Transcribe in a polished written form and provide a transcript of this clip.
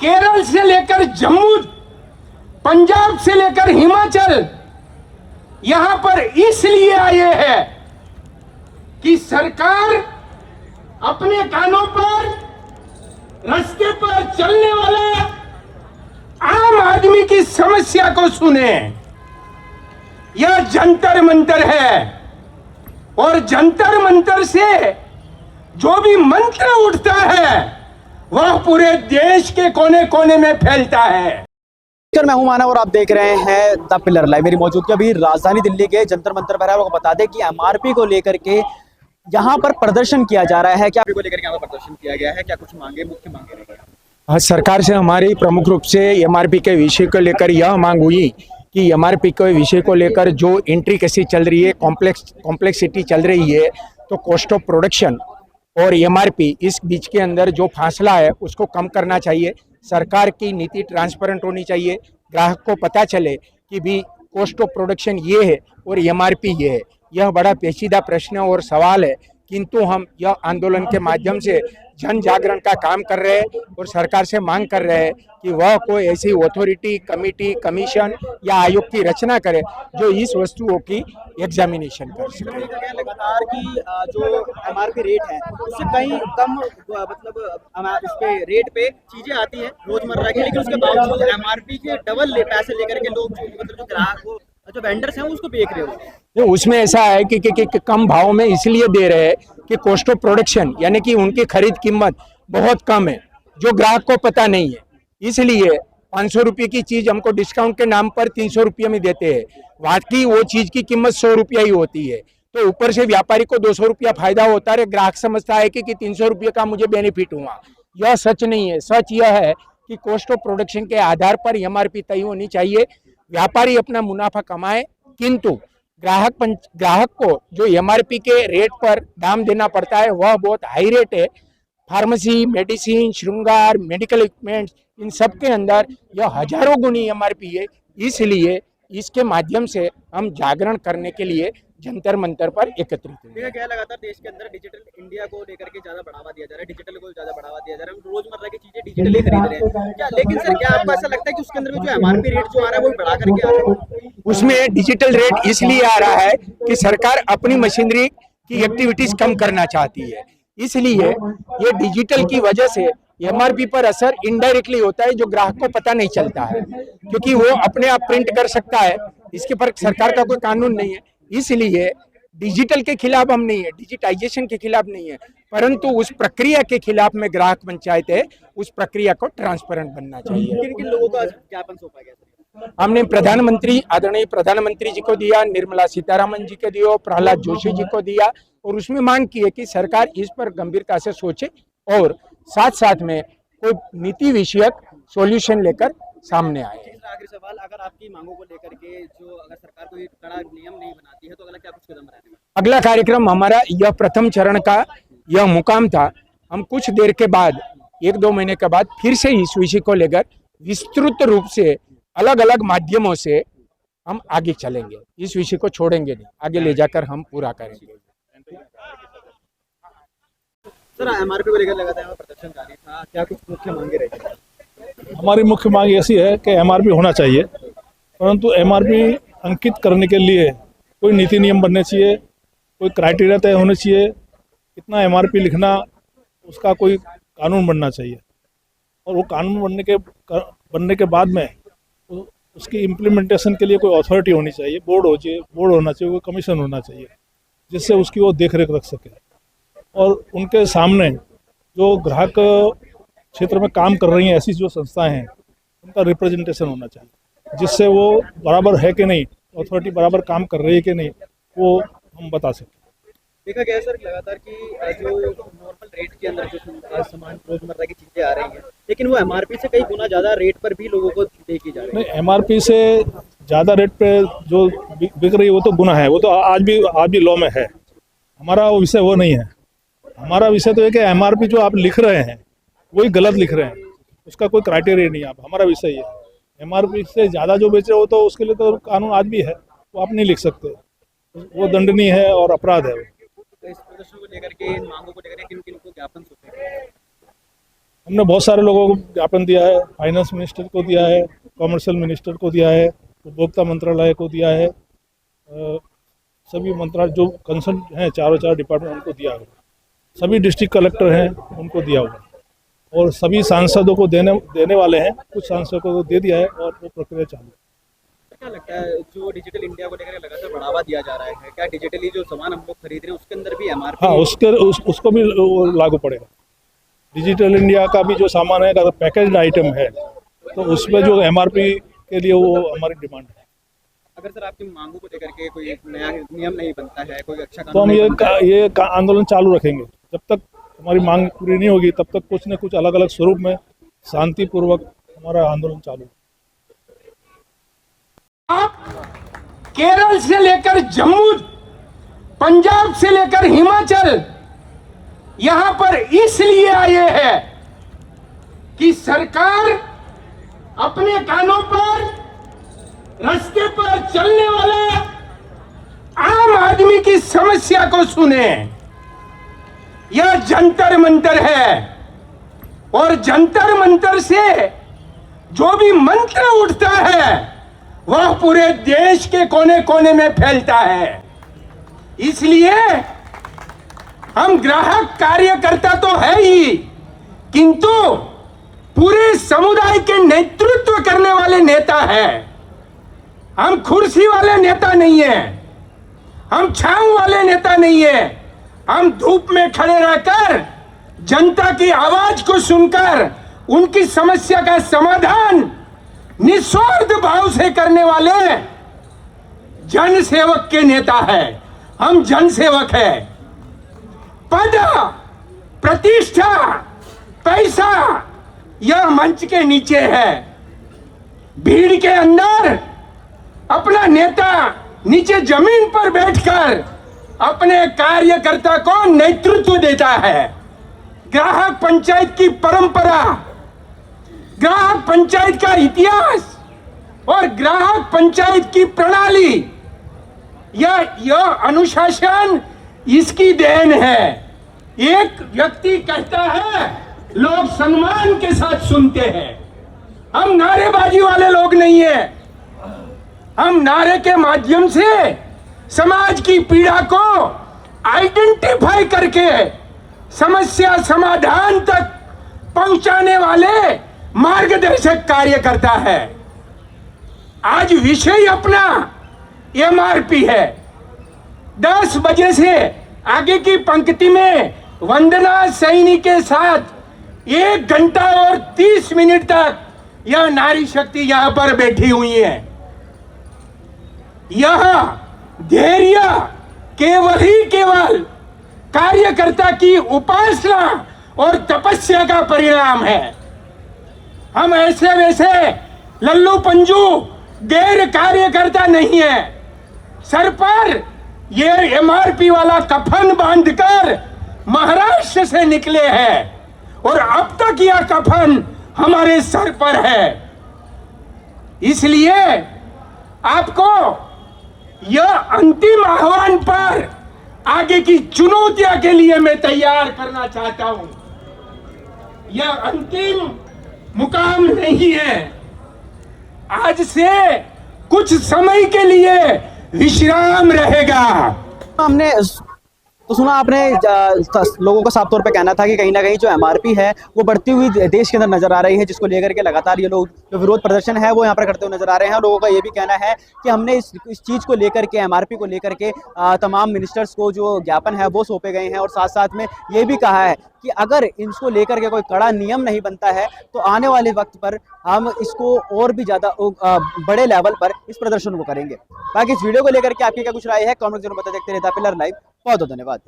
केरल से लेकर जम्मू, पंजाब से लेकर हिमाचल यहां पर इसलिए आए हैं कि सरकार अपने कानों पर, रास्ते पर चलने वाला आम आदमी की समस्या को सुने। यह जंतर मंतर है और जंतर मंतर से जो भी मंत्र उठता है वह पूरे देश के कोने कोने में फैलता है। मैं हूं मानव और आप देख रहे हैं द पिलर लाइव। मेरी मौजूदगी अभी राजधानी दिल्ली के जंतर मंतर पर है। आपको बता दें कि एमआरपी को लेकर के यहां पर प्रदर्शन किया जा रहा है। क्या को लेकर के यहाँ पर प्रदर्शन किया गया है? क्या कुछ मांगे, मुख्य मांगे रही है? सरकार से हमारी प्रमुख रूप से एमआरपी के विषय को लेकर यह मांग हुई कि एमआरपी के विषय को लेकर जो इंट्रिकेसी चल रही है, कॉम्प्लेक्सिटी चल रही है, तो कॉस्ट ऑफ प्रोडक्शन और एमआरपी इस बीच के अंदर जो फासला है उसको कम करना चाहिए। सरकार की नीति ट्रांसपेरेंट होनी चाहिए, ग्राहक को पता चले कि भी कॉस्ट ऑफ प्रोडक्शन ये है और एमआरपी ये है। यह बड़ा पेचीदा प्रश्न और सवाल है, किंतु हम यह आंदोलन के माध्यम से जन जागरण का काम कर रहे हैं और सरकार से मांग कर रहे हैं कि वह कोई ऐसी अथॉरिटी, कमेटी, कमीशन या आयोग की रचना करे जो इस वस्तुओं की एग्जामिनेशन कर सके। लगातार की जो एमआरपी रेट है उससे कहीं कम मतलब उस पे रेट पे चीजें आती है रोजमर्रा की, लेकिन उसके बावजूद एमआरपी के डबल पैसे लेकर के लोग मतलब जो ग्राहक को जो वेंडर्स हैं उसको बेच रहे हो। उसमें ऐसा है कि कम भाव में इसलिए दे रहे हैं कि कॉस्ट ऑफ प्रोडक्शन यानी कि उनकी खरीद कीमत बहुत कम है जो ग्राहक को पता नहीं है। इसलिए 500 रुपये की चीज हमको डिस्काउंट के नाम पर 300 रुपये में देते हैं, बाकी वो चीज की कीमत 100 रुपया ही होती है। तो ऊपर से व्यापारी को 200 रुपया फायदा होता है, ग्राहक समझता है कि 300 रुपये का मुझे बेनिफिट हुआ। यह सच नहीं है। सच यह है कि कॉस्ट ऑफ प्रोडक्शन के आधार पर एमआरपी तय होनी चाहिए। व्यापारी अपना मुनाफा कमाए, किंतु ग्राहक को जो एमआरपी के रेट पर दाम देना पड़ता है वह बहुत हाई रेट है। फार्मेसी, मेडिसिन, श्रृंगार, मेडिकल इक्विपमेंट्स, इन सब के अंदर यह हजारों गुनी एमआरपी है। इसलिए इसके माध्यम से हम जागरण करने के लिए जंतर मंतर पर एकत्रित हुए। क्या लगातार देश के अंदर डिजिटल इंडिया को लेकर के ज्यादा बढ़ावा दिया जा रहा है, डिजिटल को ज्यादा बढ़ावा दिया जा रहा है, हम रोजमर्रा की चीजें डिजिटली खरीद रहे हैं क्या? लेकिन सर क्या आपको ऐसा लगता है कि उसके अंदर में जो एमआरपी रेट जो आ रहा है वो बढ़ा करके आ रहा है? उसमें डिजिटल रेट इसलिए आ रहा है कि सरकार अपनी मशीनरी की एक्टिविटीज कम करना चाहती है। इसलिए ये डिजिटल की वजह से एमआरपी पर असर इनडायरेक्टली होता है जो ग्राहक को पता नहीं चलता है, क्योंकि वो अपने आप प्रिंट कर सकता है। इसके पर सरकार का कोई कानून नहीं है। इसलिए डिजिटल के खिलाफ हम नहीं है, डिजिटाइजेशन के खिलाफ नहीं है, परंतु उस प्रक्रिया के खिलाफ में ग्राहक पंचायत है, उस प्रक्रिया को ट्रांसपेरेंट बनना चाहिए। किन किन लोगों का ज्ञापन सौंपा गया? हमने प्रधानमंत्री, आदरणीय प्रधानमंत्री जी को दिया, निर्मला सीतारामन जी को दिया, प्रहलाद जोशी जी को दिया, और उसमें मांग की है कि सरकार इस पर गंभीरता से सोचे और साथ साथ में कोई नीति विषयक सॉल्यूशन लेकर सामने आए। आखिरी सवाल, अगर आपकी मांगों को लेकर के जो अगर सरकार कोई कड़ा नियम नहीं बनाती है तो अगला क्या कुछ कदम रहेगा? अगला कार्यक्रम हमारा यह प्रथम चरण का यह मुकाम था। हम कुछ देर के बाद, 1-2 महीने के बाद फिर से इस विषय को लेकर विस्तृत रूप से अलग अलग माध्यमों से हम आगे चलेंगे। इस विषय को छोड़ेंगे नहीं, आगे ले जाकर हम पूरा करेंगे। सर एमआरपी को लेकर लगातार प्रदर्शन जारी था, क्या कुछ मुख्य मांगे रही? हमारी मुख्य मांग ऐसी है कि एमआरपी होना चाहिए, परंतु एमआरपी अंकित करने के लिए कोई नीति नियम बनने चाहिए, कोई क्राइटेरिया तय होने चाहिए, कितना एमआरपी लिखना उसका कोई कानून बनना चाहिए, और वो कानून बनने के बाद में उसकी इम्प्लीमेंटेशन के लिए कोई अथॉरिटी होनी चाहिए, बोर्ड होना चाहिए, कोई कमीशन होना चाहिए जिससे उसकी वो देख रेख रख सके, और उनके सामने जो ग्राहक क्षेत्र में काम कर रही हैं ऐसी जो संस्थाएं हैं उनका रिप्रेजेंटेशन होना चाहिए, जिससे वो बराबर है कि नहीं, अथॉरिटी बराबर काम कर रही है कि नहीं, वो हम बता सकते। देखा गया सर लगातार कि जो नॉर्मल रेट के अंदर जो सामान रोजमर्रा की चीजें आ रही हैं, लेकिन वो एमआरपी से कई गुना ज्यादा रेट पर भी लोगों को देखी जा रही है। नहीं, एमआरपी से ज़्यादा रेट पे जो बिक रही है वो तो गुना है, वो तो आज भी लॉ में है। हमारा वो विषय वो नहीं है। हमारा विषय तो है कि एमआरपी जो आप लिख रहे हैं वही गलत लिख रहे हैं, उसका कोई क्राइटेरिया नहीं है। आप हमारा विषय ये एमआरपी से ज़्यादा जो बेच रहे हो तो उसके लिए तो कानून आज भी है, वो आप नहीं लिख सकते, वो दंडनीय है और अपराध है। तो इस प्रदर्शन को लेकर के, इन मांगों को लेकर किन किन को ज्ञापन सौंपे? हमने बहुत सारे लोगों को ज्ञापन दिया है, फाइनेंस मिनिस्टर को दिया है, कॉमर्शियल मिनिस्टर को दिया है, उपभोक्ता मंत्रालय को दिया है, सभी मंत्रालय जो कंसर्न हैं चार डिपार्टमेंट उनको दिया होगा, सभी डिस्ट्रिक्ट कलेक्टर हैं उनको दिया होगा और सभी सांसदों को देने वाले हैं, कुछ सांसदों को दे दिया है और वो प्रक्रिया चालू है। क्या लगता है जो डिजिटल इंडिया को लेकर लगातार बढ़ावा दिया जा रहा है, क्या डिजिटली जो सामान हम लोग खरीद रहे हैं उसके अंदर भी एमआरपी? हाँ, उसको भी लागू पड़ेगा। डिजिटल इंडिया का भी जो सामान है अगर पैकेज्ड आइटम है तो उसमें जो एमआरपी के लिए वो हमारी डिमांड है। अगर सर आपकी मांगों को लेकर के कोई नया नियम नहीं बनता है, कोई अच्छा तो कानून हम नहीं बनता है, ये आंदोलन चालू रखेंगे जब तक हमारी मांग पूरी नहीं होगी, तब तक कुछ न कुछ अलग अलग स्वरूप में शांतिपूर्वक हमारा आंदोलन चालू है। आप केरल से लेकर जम्मू, पंजाब से लेकर हिमाचल यहां पर इसलिए आए हैं कि सरकार अपने कानों पर, रास्ते पर चलने वाले आम आदमी की समस्या को सुने। यह जंतर मंतर है और जंतर मंतर से जो भी मंत्र उठता है वह पूरे देश के कोने कोने में फैलता है। इसलिए हम ग्राहक कार्यकर्ता तो है ही, किंतु पूरे समुदाय के नेतृत्व करने वाले नेता है। हम कुर्सी वाले नेता नहीं है, हम छांव वाले नेता नहीं है। हम धूप में खड़े रहकर जनता की आवाज को सुनकर उनकी समस्या का समाधान निस्वार्थ भाव से करने वाले जन सेवक के नेता है। हम जन सेवक है। पद, प्रतिष्ठा, पैसा यह मंच के नीचे है। भीड़ के अंदर अपना नेता नीचे जमीन पर बैठकर अपने कार्यकर्ता को नेतृत्व देता है। ग्राहक पंचायत की परंपरा, ग्राहक पंचायत का इतिहास और ग्राहक पंचायत की प्रणाली, यह अनुशासन इसकी देन है। एक व्यक्ति कहता है, लोग सम्मान के साथ सुनते हैं। हम नारेबाजी वाले लोग नहीं है। हम नारे के माध्यम से समाज की पीड़ा को आइडेंटिफाई करके समस्या समाधान तक पहुंचाने वाले मार्गदर्शक कार्यकर्ता है। आज विषय अपना एमआरपी है। 10 बजे से आगे की पंक्ति में वंदना सैनी के साथ 1 घंटा और 30 मिनट तक यह नारी शक्ति यहां पर बैठी हुई है। यह धैर्य केवल ही केवल कार्यकर्ता की उपासना और तपस्या का परिणाम है। हम ऐसे वैसे लल्लू पंजू गैर कार्यकर्ता नहीं है। सर पर ये एमआरपी वाला कफन बांधकर महाराष्ट्र से निकले हैं और अब तक यह कफन हमारे सर पर है। इसलिए आपको यह अंतिम आह्वान पर आगे की चुनौतियों के लिए मैं तैयार करना चाहता हूं। यह अंतिम मुकाम नहीं है। आज से कुछ समय के लिए विश्राम रहेगा। हमने तो सुना आपने लोगों का साफ तौर पे कहना था कि कहीं ना कहीं जो एमआरपी है वो बढ़ती हुई देश के अंदर नजर आ रही है, जिसको लेकर के लगातार ये लोग जो विरोध प्रदर्शन है वो यहाँ पर करते हुए नजर आ रहे हैं। और लोगों का ये भी कहना है कि हमने इस चीज़ को लेकर के, एमआरपी को लेकर के तमाम मिनिस्टर्स को जो ज्ञापन है वो सौंपे गए हैं। और साथ साथ में ये भी कहा है कि अगर इसको लेकर के कोई कड़ा नियम नहीं बनता है तो आने वाले वक्त पर हम इसको और भी ज़्यादा बड़े लेवल पर इस प्रदर्शन को करेंगे। बाकी इस वीडियो को लेकर के आपकी क्या कुछ राय है कमेंट जरूर बता सकते हैं। पिलर लाइव बहुत धन्यवाद।